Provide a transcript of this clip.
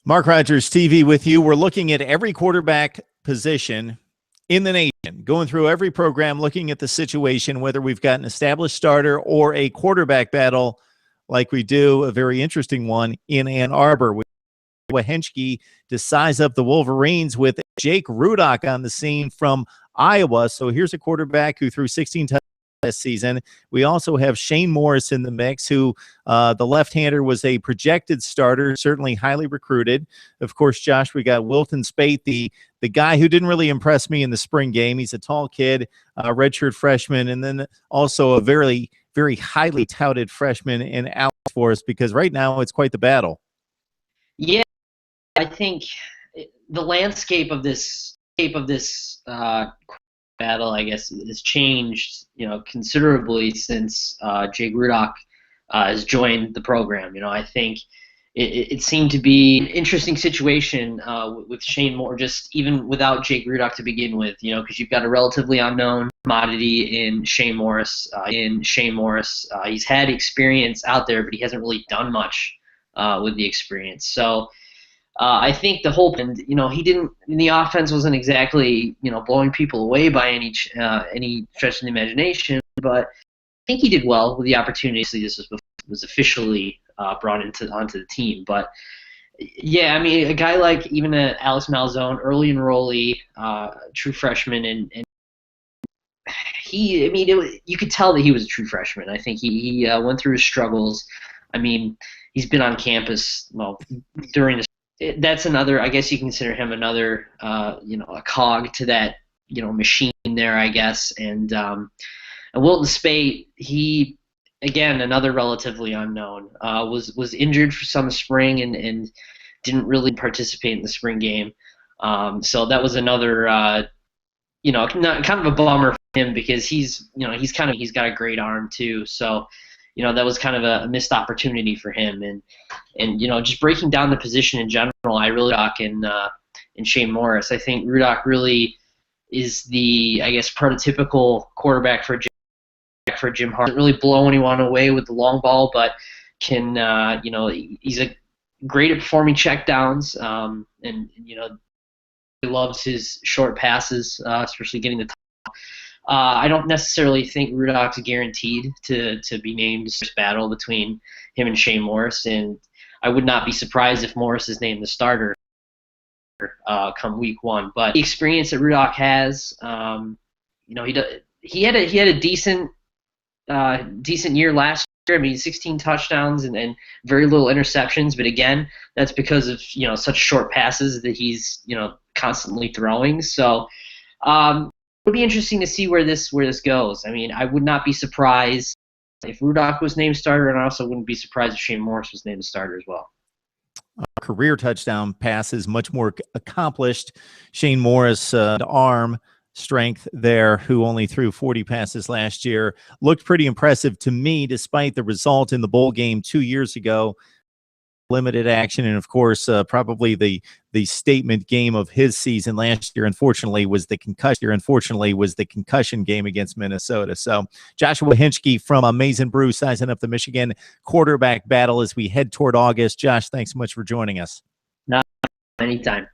Mark Rogers TV with you. We're looking at every quarterback position in the nation, going through every program, looking at the situation, whether we've got an established starter or a quarterback battle like we do, a very interesting one in Ann Arbor with Henschke to size up the Wolverines with Jake Rudock on the scene from Iowa. So here's a quarterback who threw 16 touchdowns this season. We also have Shane Morris in the mix, who the left-hander was a projected starter, certainly highly recruited. Of course, Josh, we got Wilton Speight, the guy who didn't really impress me in the spring game. He's a tall kid, redshirt freshman, and then also a very, very highly touted freshman in Alex for us, because right now it's quite the battle. Yeah, I think the landscape of this battle, I guess, has changed, considerably since Jake Rudock has joined the program. I think it seemed to be an interesting situation with Shane Moore, just even without Jake Rudock to begin with, because you've got a relatively unknown commodity in Shane Morris. He's had experience out there, but he hasn't really done much with the experience. So I think the whole, he didn't. The offense wasn't exactly, blowing people away by any stretch of the imagination. But I think he did well with the opportunity. So this was officially brought onto the team. But yeah, I mean, a guy like even Alex Malzone, early enrollee, true freshman, and he, you could tell that he was a true freshman. I think he went through his struggles. I mean, he's been on campus during the. That's another, I guess you can consider him another, a cog to that, machine there, I guess. And Wilton Speight, he, again, another relatively unknown, was injured for some spring and didn't really participate in the spring game. So that was another, kind of a bummer for him, because he's got a great arm too. So, that was kind of a missed opportunity for him. And just breaking down the position in general, I really Rudock and Shane Morris. I think Rudock really is the, I guess, prototypical quarterback for Jim Hart. Doesn't really blow anyone away with the long ball, but can, he's great at performing checkdowns, and he loves his short passes, especially getting the top. I don't necessarily think Rudock's guaranteed to be named this battle between him and Shane Morris, and I would not be surprised if Morris is named the starter come week 1. But the experience that Rudock has, he had a decent year last year. I mean, 16 touchdowns and very little interceptions, but again, that's because of such short passes that he's constantly throwing. So. It'll be interesting to see where this goes. I mean, I would not be surprised if Rudock was named starter, and I also wouldn't be surprised if Shane Morris was named starter as well. Career touchdown passes, much more accomplished. Shane Morris, arm strength there, who only threw 40 passes last year, looked pretty impressive to me, despite the result in the bowl game 2 years ago. Limited action, and of course, probably the statement game of his season last year, unfortunately, was the concussion game against Minnesota. So Joshua Henschke from Maize n Brew sizing up the Michigan quarterback battle as we head toward August. Josh, thanks so much for joining us. No, anytime.